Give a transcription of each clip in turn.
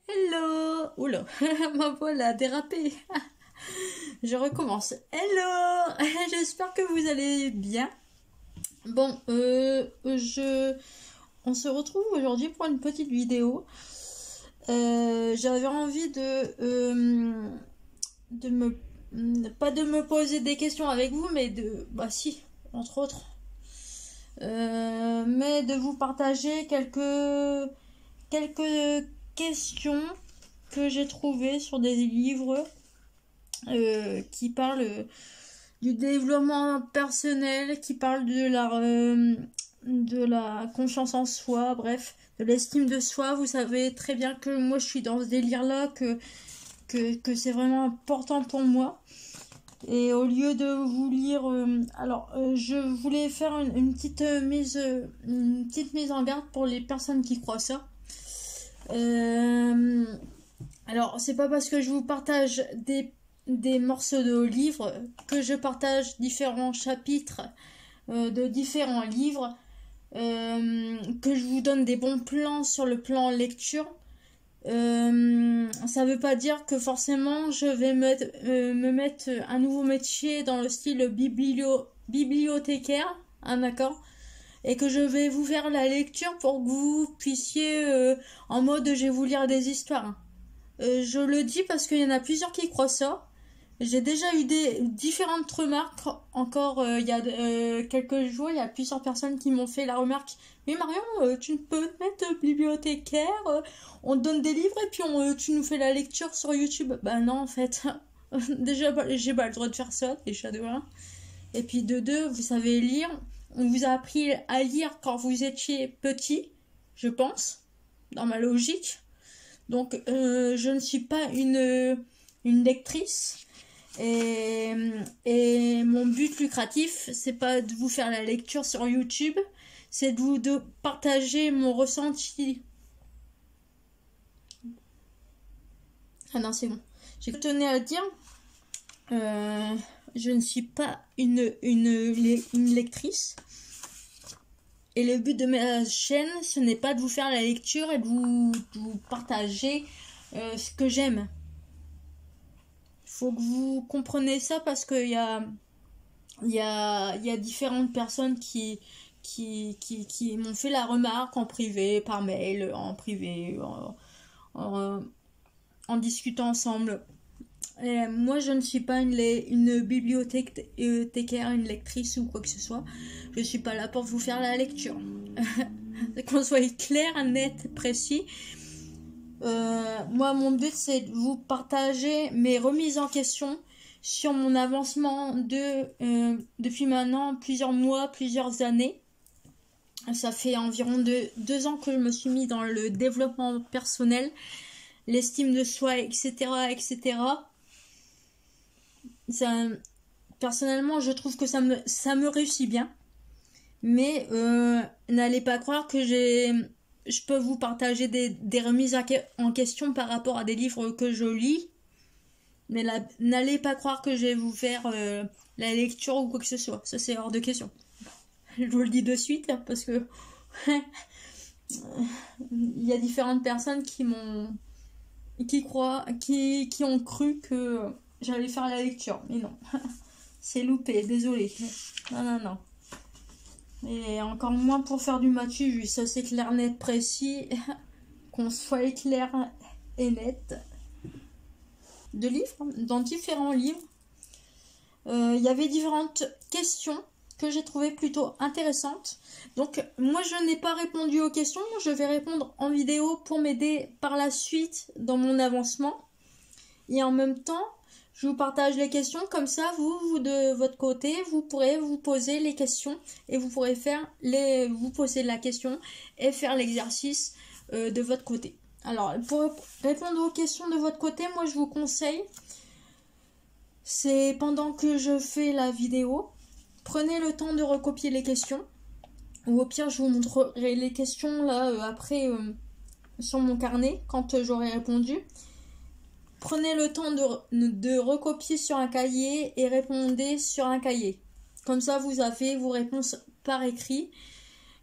Hello! Oula, ma voix a dérapé. Je recommence. Hello! J'espère que vous allez bien. Bon, on se retrouve aujourd'hui pour une petite vidéo. J'avais envie de me, pas de me poser des questions avec vous, mais bah si, entre autres, mais de vous partager quelques questions que j'ai trouvées sur des livres qui parlent du développement personnel, qui parlent de la confiance en soi, bref, de l'estime de soi. Vous savez très bien que moi je suis dans ce délire-là, que c'est vraiment important pour moi. Et au lieu de vous lire, je voulais faire une petite mise en garde pour les personnes qui croient ça. Alors, c'est pas parce que je vous partage des morceaux de livres que je partage différents chapitres de différents livres, que je vous donne des bons plans sur le plan lecture. Ça veut pas dire que forcément je vais me mettre un nouveau métier dans le style bibliothécaire, hein, d'accord, et que je vais vous faire la lecture pour que vous puissiez en mode je vais vous lire des histoires. Je le dis parce qu'il y en a plusieurs qui croient ça. J'ai déjà eu différentes remarques. Encore il y a quelques jours, il y a plusieurs personnes qui m'ont fait la remarque. Mais Marion, tu ne peux te mettre bibliothécaire, on te donne des livres et puis tu nous fais la lecture sur YouTube. Bah non, en fait. Déjà, j'ai pas le droit de faire ça, déjà de 1. Et puis de 2, vous savez lire. On vous a appris à lire quand vous étiez petit, je pense, dans ma logique. Donc, je ne suis pas une lectrice. Et mon but lucratif, c'est pas de vous faire la lecture sur YouTube, c'est de partager mon ressenti. Ah non, c'est bon. J'ai tenu à dire, je ne suis pas une lectrice. Et le but de ma chaîne, ce n'est pas de vous faire la lecture et de vous partager ce que j'aime. Faut que vous compreniez ça parce qu'il y a différentes personnes qui m'ont fait la remarque en privé, par mail, en privé, en discutant ensemble. Et moi, je ne suis pas une bibliothécaire, une lectrice ou quoi que ce soit. Je suis pas là pour vous faire la lecture. Qu'on soit clair, net, précis. Moi, mon but, c'est de vous partager mes remises en question sur mon avancement depuis maintenant plusieurs mois, plusieurs années. Ça fait environ 2 ans que je me suis mis dans le développement personnel, l'estime de soi, etc., etc. Personnellement, je trouve que ça me réussit bien. Mais n'allez pas croire que je peux vous partager des remises en question par rapport à des livres que je lis. Mais n'allez pas croire que je vais vous faire la lecture ou quoi que ce soit. Ça, c'est hors de question. Je vous le dis de suite parce que il y a différentes personnes qui ont cru que j'allais faire la lecture. Mais non. C'est loupé, désolé. Non. Et encore moins pour faire du matu, ça c'est clair, net, précis, qu'on soit clair et net. De livres, dans différents livres, il y avait différentes questions que j'ai trouvées plutôt intéressantes. Donc moi je n'ai pas répondu aux questions, je vais répondre en vidéo pour m'aider par la suite dans mon avancement. Et en même temps, je vous partage les questions, comme ça, vous de votre côté, vous pourrez vous poser les questions et vous pourrez vous poser la question et faire l'exercice de votre côté. Alors, pour répondre aux questions de votre côté, moi, je vous conseille, c'est pendant que je fais la vidéo, prenez le temps de recopier les questions. Ou au pire, je vous montrerai les questions là après sur mon carnet quand j'aurai répondu. Prenez le temps de recopier sur un cahier et répondez sur un cahier. Comme ça, vous avez vos réponses par écrit.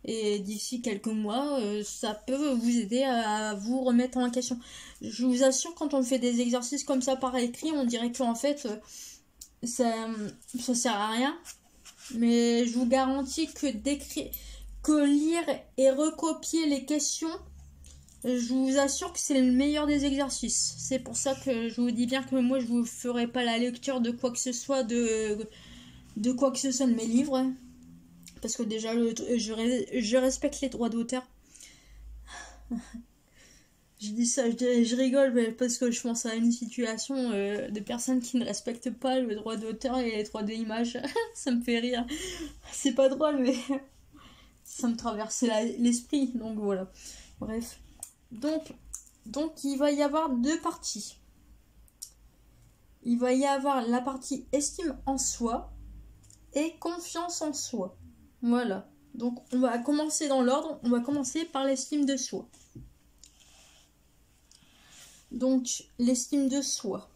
Et d'ici quelques mois, ça peut vous aider à vous remettre en question. Je vous assure, quand on fait des exercices comme ça par écrit, on dirait qu'en fait, ça sert à rien. Mais je vous garantis que lire et recopier les questions, je vous assure que c'est le meilleur des exercices. C'est pour ça que je vous dis bien que moi, je vous ferai pas la lecture de quoi que ce soit, de quoi que ce soit de mes livres. Parce que déjà, je respecte les droits d'auteur. Je dis ça, je rigole, mais parce que je pense à une situation de personnes qui ne respectent pas le droit d'auteur et les droits de l'image. Ça me fait rire. C'est pas drôle, mais ça me traverse l'esprit. Donc voilà. Bref. Donc il va y avoir deux parties. Il va y avoir la partie estime en soi et confiance en soi. Voilà. Donc on va commencer dans l'ordre. On va commencer par l'estime de soi. Donc l'estime de soi.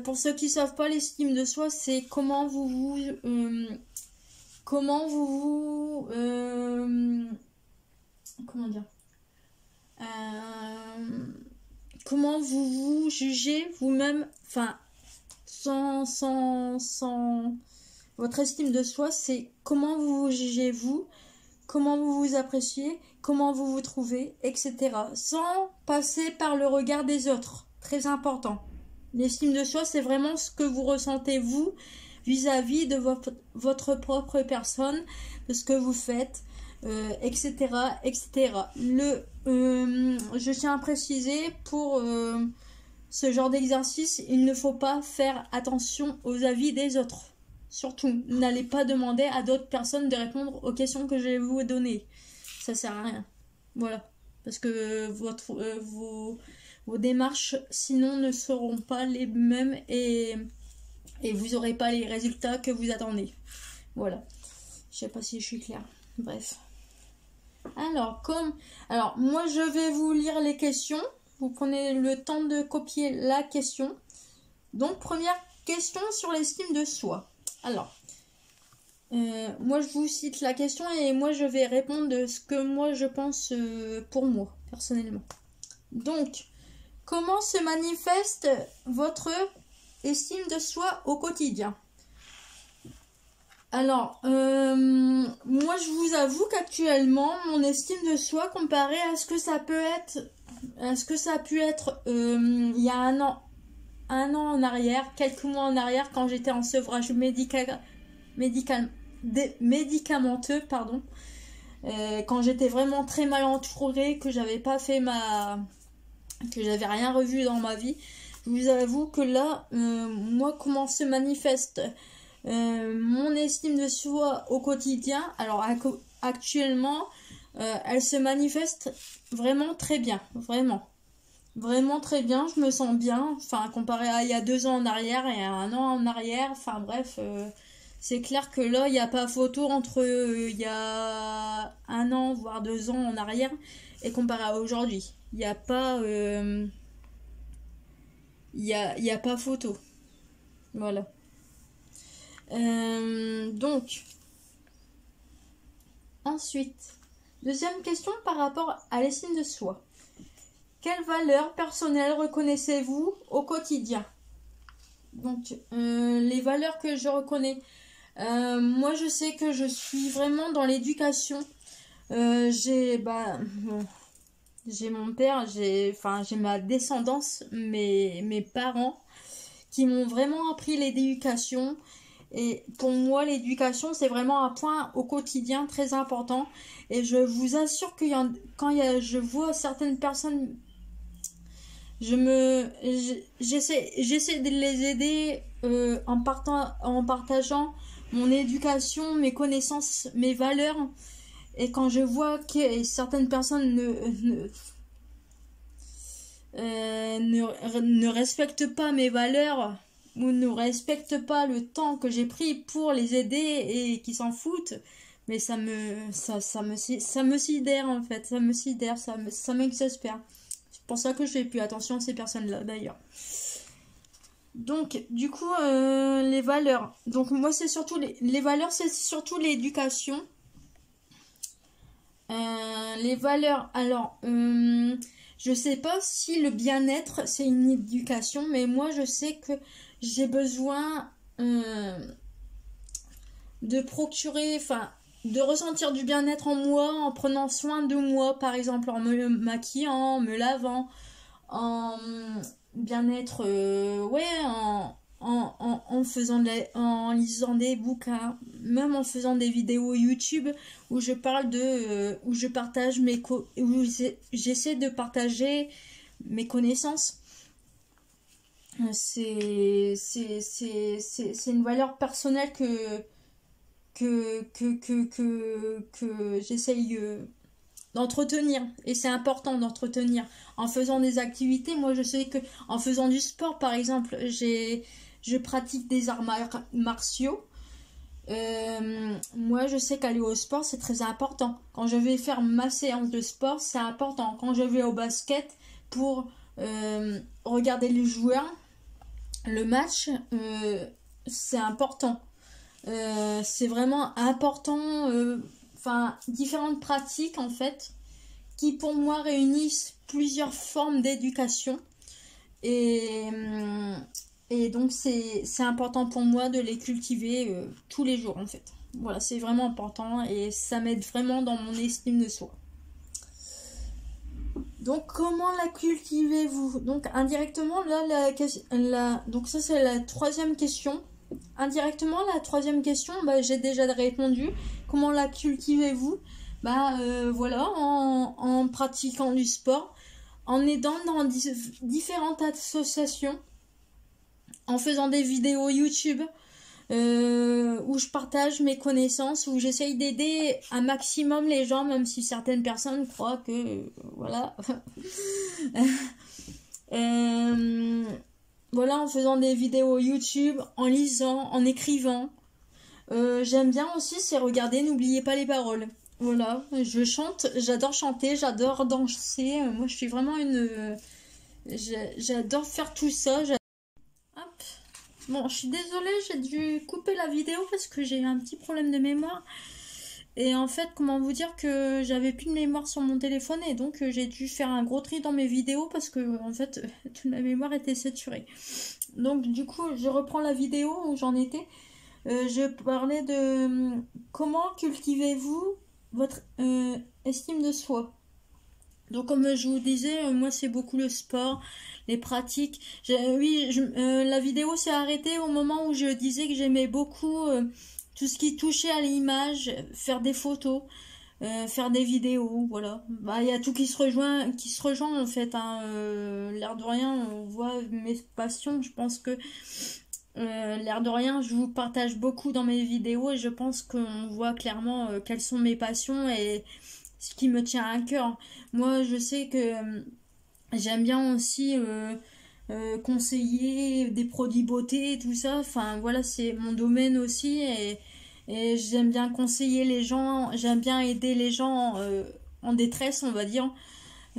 Pour ceux qui ne savent pas, l'estime de soi, c'est comment vous comment vous jugez vous-même, enfin, sans votre estime de soi, c'est comment vous vous jugez vous, comment vous vous appréciez, comment vous vous trouvez, etc. Sans passer par le regard des autres. Très important. L'estime de soi, c'est vraiment ce que vous ressentez vous vis-à-vis de votre propre personne, de ce que vous faites, etc., etc. Je tiens à préciser, pour ce genre d'exercice, il ne faut pas faire attention aux avis des autres. Surtout, n'allez pas demander à d'autres personnes de répondre aux questions que je vais vous donner. Ça sert à rien. Voilà. Parce que vos démarches, sinon, ne seront pas les mêmes et vous n'aurez pas les résultats que vous attendez. Voilà. Je sais pas si je suis claire. Bref. Alors, moi, je vais vous lire les questions. Vous prenez le temps de copier la question. Donc, première question sur l'estime de soi. Alors, moi, je vous cite la question et moi, je vais répondre de ce que moi, je pense pour moi, personnellement. Donc, comment se manifeste votre estime de soi au quotidien? Alors, moi je vous avoue qu'actuellement, mon estime de soi comparé à ce que ça peut être, il y a un an en arrière, quelques mois en arrière, quand j'étais en sevrage médicamenteux, pardon, quand j'étais vraiment très mal entourée, que j'avais rien revu dans ma vie. Je vous avoue que là, moi, comment se manifeste mon estime de soi au quotidien? Alors actuellement, elle se manifeste vraiment très bien, vraiment très bien. Je me sens bien, enfin comparé à il y a 2 ans en arrière et à 1 an en arrière. Enfin bref, c'est clair que là il n'y a pas photo entre il y a 1 an voire 2 ans en arrière et comparé à aujourd'hui. Il n'y a pas il y a pas photo. Voilà. Donc, ensuite, deuxième question par rapport à l'estime de soi. Quelles valeurs personnelles reconnaissez-vous au quotidien? Donc, les valeurs que je reconnais. Moi, je sais que je suis vraiment dans l'éducation. J'ai mon père, j'ai ma descendance, mes parents qui m'ont vraiment appris l'éducation. Et pour moi, l'éducation, c'est vraiment un point au quotidien très important. Et je vous assure que je vois certaines personnes, j'essaie de les aider en partageant mon éducation, mes connaissances, mes valeurs. Et quand je vois que certaines personnes ne respectent pas mes valeurs ou ne respectent pas le temps que j'ai pris pour les aider et qui s'en foutent, mais ça me sidère en fait, ça m'exaspère. C'est pour ça que je fais plus attention à ces personnes-là d'ailleurs. Donc du coup les valeurs. Donc moi c'est surtout les valeurs, c'est surtout l'éducation. Les valeurs, alors, je sais pas si le bien-être c'est une éducation, mais moi je sais que j'ai besoin de procurer, enfin, de ressentir du bien-être en moi en prenant soin de moi, par exemple en me maquillant, en me lavant, en bien-être, ouais, en faisant en lisant des bouquins, même en faisant des vidéos YouTube où je parle où je partage où j'essaie de partager mes connaissances. C'est une valeur personnelle que j'essaye d'entretenir, et c'est important d'entretenir en faisant des activités. Moi je sais que en faisant du sport, par exemple, je pratique des arts martiaux. Moi je sais qu'aller au sport c'est très important. Quand je vais faire ma séance de sport, c'est important. Quand je vais au basket pour regarder les joueurs, le match, c'est important. C'est vraiment important. Enfin, différentes pratiques en fait qui pour moi réunissent plusieurs formes d'éducation, et donc c'est important pour moi de les cultiver tous les jours en fait. Voilà, c'est vraiment important et ça m'aide vraiment dans mon estime de soi. Donc comment la cultivez-vous? Donc indirectement là, donc ça c'est la troisième question. Indirectement, la troisième question, bah, j'ai déjà répondu. Comment la cultivez-vous? Bah voilà, en pratiquant du sport, en aidant dans différentes associations, en faisant des vidéos YouTube où je partage mes connaissances, où j'essaye d'aider un maximum les gens, même si certaines personnes croient que voilà. Voilà, en faisant des vidéos YouTube, en lisant, en écrivant. J'aime bien aussi, c'est regarder, n'oubliez pas les paroles. Voilà, je chante, j'adore chanter, j'adore danser. Moi, je suis vraiment j'adore faire tout ça. Hop. Bon, je suis désolée, j'ai dû couper la vidéo parce que j'ai eu un petit problème de mémoire. Et en fait, comment vous dire que j'avais plus de mémoire sur mon téléphone, et donc j'ai dû faire un gros tri dans mes vidéos parce que en fait toute ma mémoire était saturée. Donc du coup, je reprends la vidéo où j'en étais. Je parlais de comment cultivez-vous votre estime de soi. Donc comme je vous disais, moi c'est beaucoup le sport, les pratiques. La vidéo s'est arrêtée au moment où je disais que j'aimais beaucoup tout ce qui touchait à l'image, faire des photos, faire des vidéos, voilà. Bah il y a tout qui se rejoint en fait, hein. L'air de rien, on voit mes passions. Je pense que l'air de rien, je vous partage beaucoup dans mes vidéos, et je pense qu'on voit clairement quelles sont mes passions et ce qui me tient à cœur. Moi, je sais que j'aime bien aussi conseiller des produits beauté, tout ça. Enfin, voilà, c'est mon domaine aussi, et j'aime bien conseiller les gens, j'aime bien aider les gens en détresse, on va dire.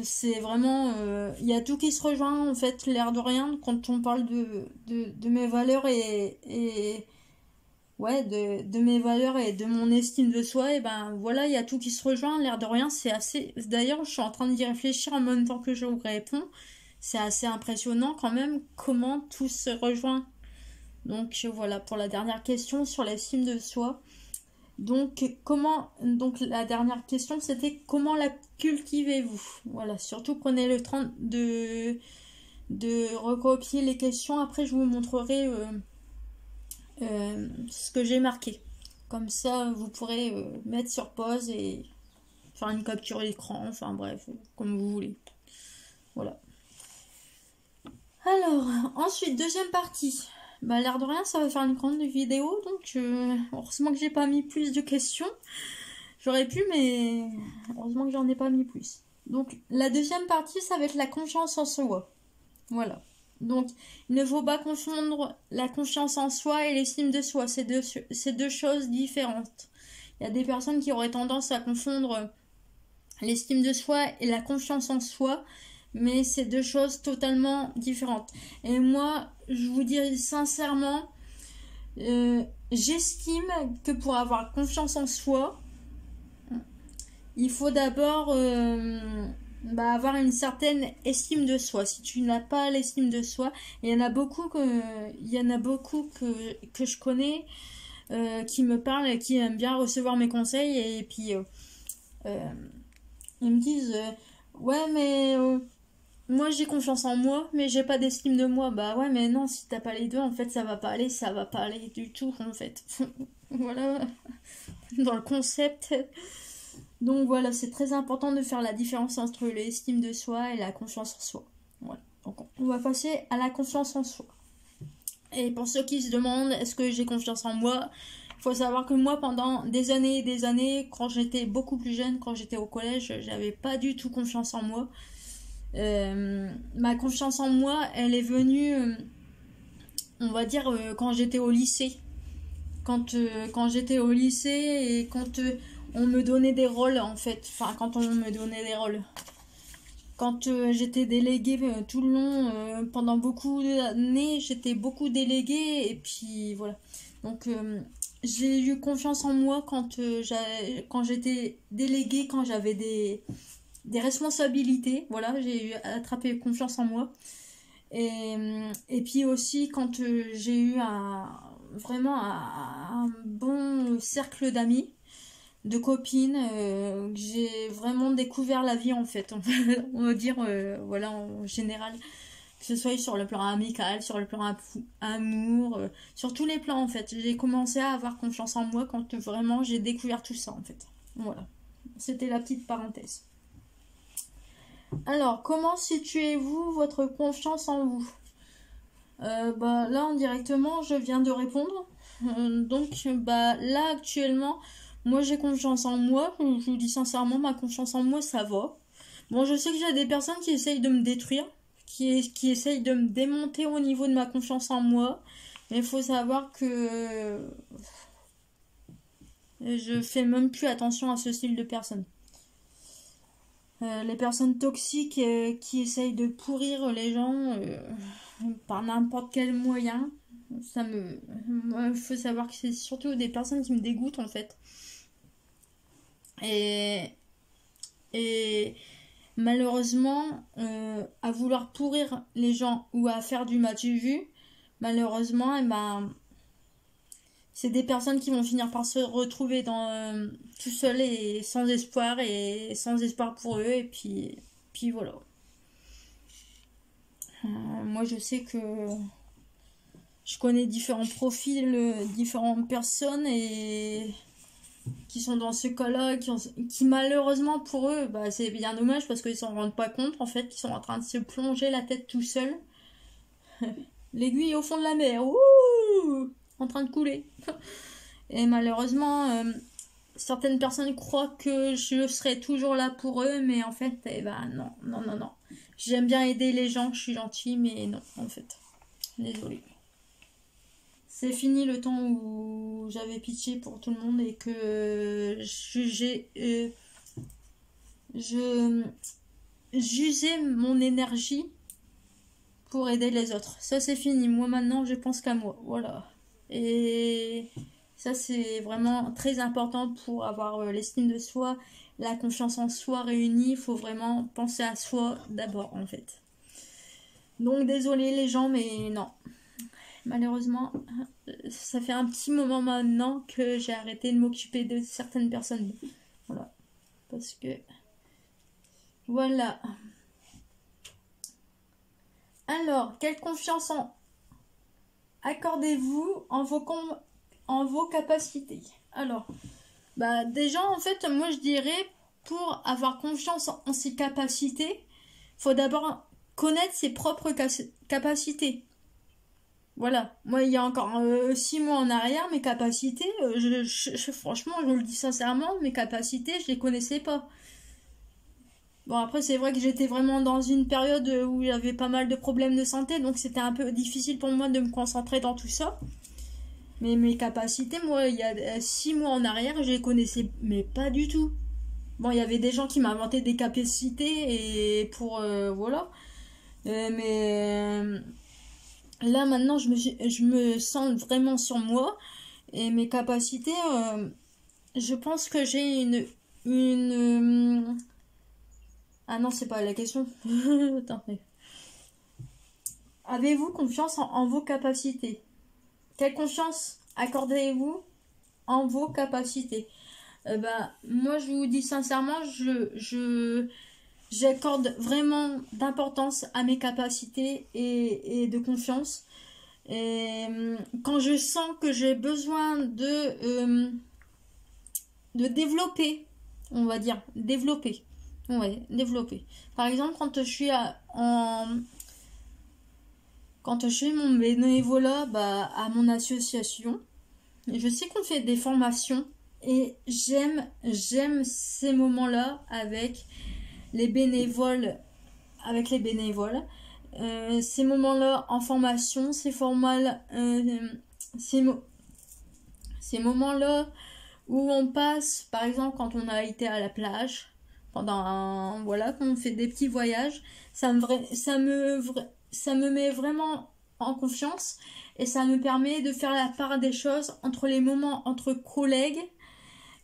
C'est vraiment, il y a tout qui se rejoint en fait, l'air de rien, quand on parle de mes valeurs ouais, de mes valeurs et de mon estime de soi. Et ben voilà, il y a tout qui se rejoint, l'air de rien, c'est assez. D'ailleurs, je suis en train d'y réfléchir en même temps que je vous réponds. C'est assez impressionnant quand même comment tout se rejoint. Donc voilà, pour la dernière question sur l'estime de soi. Donc la dernière question c'était comment la cultivez-vous? Voilà, surtout prenez le temps de recopier les questions. Après je vous montrerai ce que j'ai marqué. Comme ça vous pourrez mettre sur pause et faire une capture d'écran, enfin bref, comme vous voulez. Voilà. Alors, ensuite, deuxième partie. Bah, l'air de rien, ça va faire une grande vidéo, donc heureusement que j'ai pas mis plus de questions. J'aurais pu, mais heureusement que j'en ai pas mis plus. Donc, la deuxième partie, ça va être la confiance en soi. Voilà. Donc, il ne faut pas confondre la confiance en soi et l'estime de soi. C'est deux choses différentes. Il y a des personnes qui auraient tendance à confondre l'estime de soi et la confiance en soi, mais c'est deux choses totalement différentes. Et moi, je vous dis sincèrement, j'estime que pour avoir confiance en soi, il faut d'abord avoir une certaine estime de soi. Si tu n'as pas l'estime de soi, il y en a beaucoup que je connais qui me parlent et qui aiment bien recevoir mes conseils et puis ils me disent ouais mais moi j'ai confiance en moi mais j'ai pas d'estime de moi. Bah ouais mais non, si t'as pas les deux en fait ça va pas aller du tout en fait. Voilà dans le concept. Donc voilà, c'est très important de faire la différence entre l'estime de soi et la confiance en soi. Voilà. Donc on va passer à la confiance en soi. Et pour ceux qui se demandent est-ce que j'ai confiance en moi, il faut savoir que moi pendant des années et des années, quand j'étais beaucoup plus jeune, quand j'étais au collège, j'avais pas du tout confiance en moi. Ma confiance en moi, elle est venue, on va dire, quand j'étais au lycée. Quand j'étais au lycée et quand on me donnait des rôles en fait. Enfin, quand on me donnait des rôles. Quand j'étais déléguée tout le long, pendant beaucoup d'années, j'étais beaucoup déléguée et puis voilà. Donc j'ai eu confiance en moi quand j'étais déléguée, quand j'avais des responsabilités. Voilà, j'ai eu attrapé confiance en moi. Et puis aussi quand j'ai eu vraiment un bon cercle d'amis, de copines, que j'ai vraiment découvert la vie en fait. On va dire, voilà, en général. Que ce soit sur le plan amical, sur le plan amour, sur tous les plans en fait. J'ai commencé à avoir confiance en moi quand vraiment j'ai découvert tout ça en fait. Voilà. C'était la petite parenthèse. Alors, comment situez-vous votre confiance en vous? Là, indirectement, je viens de répondre. Là, actuellement, moi, j'ai confiance en moi. Je vous dis sincèrement, ma confiance en moi, ça va. Bon, je sais que j'ai des personnes qui essayent de me détruire, qui essayent de me démonter au niveau de ma confiance en moi. Mais il faut savoir que je fais même plus attention à ce style de personnes. Les personnes toxiques qui essayent de pourrir les gens par n'importe quel moyen, il faut savoir que c'est surtout des personnes qui me dégoûtent en fait. Et malheureusement, à vouloir pourrir les gens ou à faire du matu vu, malheureusement, c'est des personnes qui vont finir par se retrouver tout seuls et sans espoir pour eux et puis voilà. Moi je sais que je connais différents profils, différentes personnes et qui sont dans ce cas-là, qui malheureusement pour eux, c'est bien dommage parce qu'ils s'en rendent pas compte en fait, qu'ils sont en train de se plonger la tête tout seuls. L'aiguille au fond de la mer, ouh, en train de couler. Et malheureusement, certaines personnes croient que je serai toujours là pour eux, mais en fait, non. J'aime bien aider les gens, je suis gentille, mais non, en fait. Désolée. C'est fini le temps où j'avais pitié pour tout le monde et que j'usais mon énergie pour aider les autres. Ça c'est fini. Moi maintenant je pense qu'à moi. Voilà. Et ça c'est vraiment très important pour avoir l'estime de soi, la confiance en soi réunie. Il faut vraiment penser à soi d'abord en fait. Donc désolé les gens mais non. Malheureusement, ça fait un petit moment maintenant que j'ai arrêté de m'occuper de certaines personnes. Voilà. Parce que... Voilà. Alors, quelle confiance accordez-vous en vos capacités? Alors, déjà, en fait, moi, je dirais, pour avoir confiance en ses capacités, il faut d'abord connaître ses propres capacités. Voilà, moi il y a encore 6 mois en arrière, mes capacités, franchement, je le dis sincèrement, mes capacités, je les connaissais pas. Bon, après, c'est vrai que j'étais vraiment dans une période où j'avais pas mal de problèmes de santé, donc c'était un peu difficile pour moi de me concentrer dans tout ça. Mais mes capacités, moi, il y a 6 mois en arrière, je les connaissais, mais pas du tout. Bon, il y avait des gens qui m'inventaient des capacités et pour, voilà. Mais... Là maintenant je me sens vraiment sur moi et mes capacités, je pense que j'ai une... Ah non, c'est pas la question. Attends, avez-vous confiance en vos capacités? Quelle confiance accordez-vous en vos capacités? Moi, je vous dis sincèrement, j'accorde vraiment d'importance à mes capacités et de confiance. Et quand je sens que j'ai besoin de développer, on va dire, développer. Ouais, développer. Par exemple, quand je fais mon bénévolat à mon association, je sais qu'on fait des formations et j'aime ces moments-là avec les bénévoles, ces moments-là en formation, ces moments-là où on passe, par exemple, quand on a été à la plage, voilà, quand on fait des petits voyages, ça me met vraiment en confiance et ça me permet de faire la part des choses entre les moments entre collègues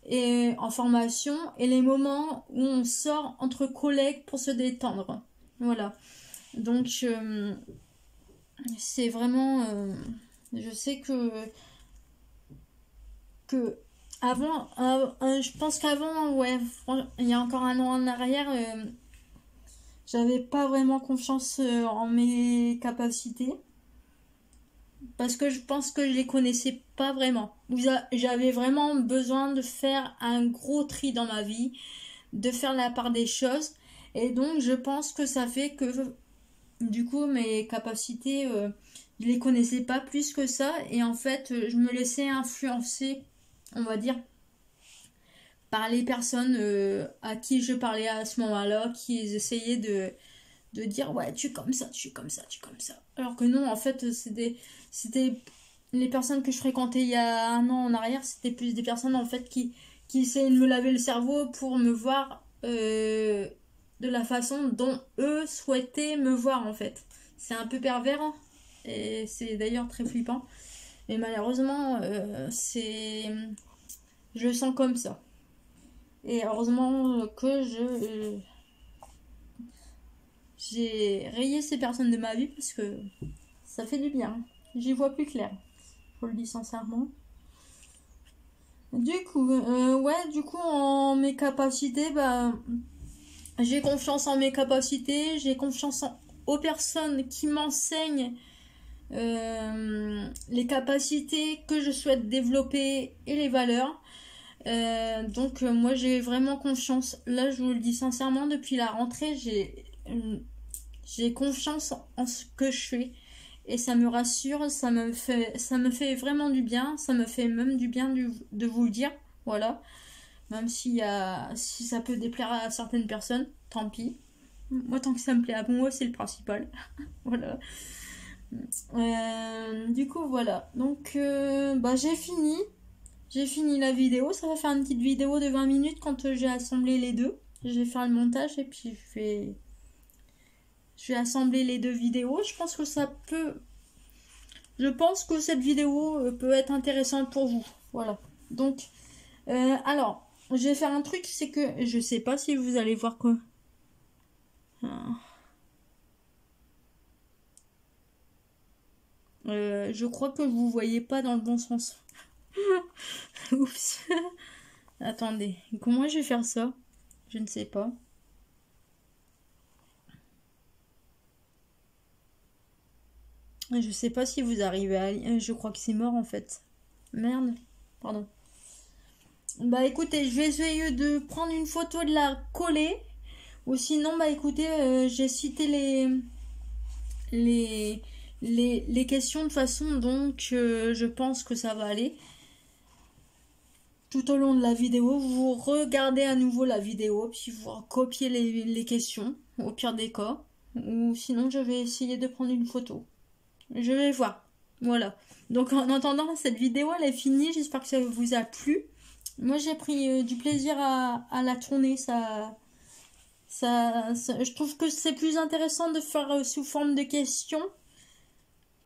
et en formation et les moments où on sort entre collègues pour se détendre. Voilà. Donc, c'est vraiment... je sais que avant, je pense qu'avant, ouais, il y a encore un an en arrière, j'avais pas vraiment confiance en mes capacités. Parce que je pense que je les connaissais pas vraiment. J'avais vraiment besoin de faire un gros tri dans ma vie, de faire la part des choses. Et donc, je pense que ça fait que, du coup, mes capacités, je les connaissais pas plus que ça. Et en fait, je me laissais influencer, on va dire, par les personnes à qui je parlais à ce moment-là, qui essayaient de dire ouais, tu es comme ça, tu es comme ça, tu es comme ça. Alors que non, en fait, c'était les personnes que je fréquentais il y a un an en arrière, c'était plus des personnes en fait qui essayaient de me laver le cerveau pour me voir de la façon dont eux souhaitaient me voir en fait. C'est un peu pervers hein, et c'est d'ailleurs très flippant. Mais malheureusement, je le sens comme ça. Et heureusement que j'ai rayé ces personnes de ma vie parce que ça fait du bien. J'y vois plus clair. Je le dis sincèrement. Du coup, en mes capacités, j'ai confiance en mes capacités, j'ai confiance aux personnes qui m'enseignent les capacités que je souhaite développer et les valeurs. Donc moi j'ai vraiment confiance. Là je vous le dis sincèrement, depuis la rentrée j'ai confiance en ce que je fais et ça me rassure, ça me fait vraiment du bien, ça me fait même du bien de vous le dire, voilà. Même si ça peut déplaire à certaines personnes, tant pis. Moi tant que ça me plaît à moi c'est le principal, voilà. Du coup voilà, donc j'ai fini la vidéo, ça va faire une petite vidéo de 20 minutes quand j'ai assemblé les deux. Je vais faire le montage et puis je vais assembler les deux vidéos. Je pense que cette vidéo peut être intéressante pour vous. Voilà. Donc, alors, je vais faire un truc, c'est que je sais pas si vous allez voir quoi. Je crois que vous voyez pas dans le bon sens. Oups. Attendez, comment je vais faire ça? Je ne sais pas. Je sais pas si vous arrivez à... Je crois que c'est mort en fait. Merde. Pardon. Bah écoutez, je vais essayer de prendre une photo de la coller. Ou sinon, écoutez, j'ai cité les questions de façon donc je pense que ça va aller. Tout au long de la vidéo, vous regardez à nouveau la vidéo, puis vous copiez les questions, au pire des cas. Ou sinon, je vais essayer de prendre une photo. Je vais voir. Voilà. Donc en attendant, cette vidéo elle est finie. J'espère que ça vous a plu. Moi j'ai pris du plaisir à la tourner. Je trouve que c'est plus intéressant de faire sous forme de questions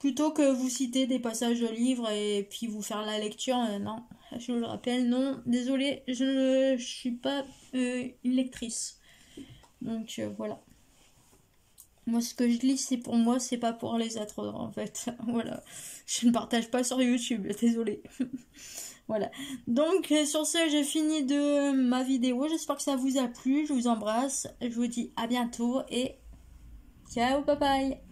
Plutôt que vous citer des passages de livres et puis vous faire la lecture, non, je le rappelle, non, désolé, je ne suis pas une lectrice. Donc voilà. Moi, ce que je lis, c'est pour moi, c'est pas pour les autres, en fait. Voilà. Je ne partage pas sur YouTube, désolé. Voilà. Donc, sur ce, j'ai fini de ma vidéo. J'espère que ça vous a plu. Je vous embrasse. Je vous dis à bientôt et ciao, bye bye.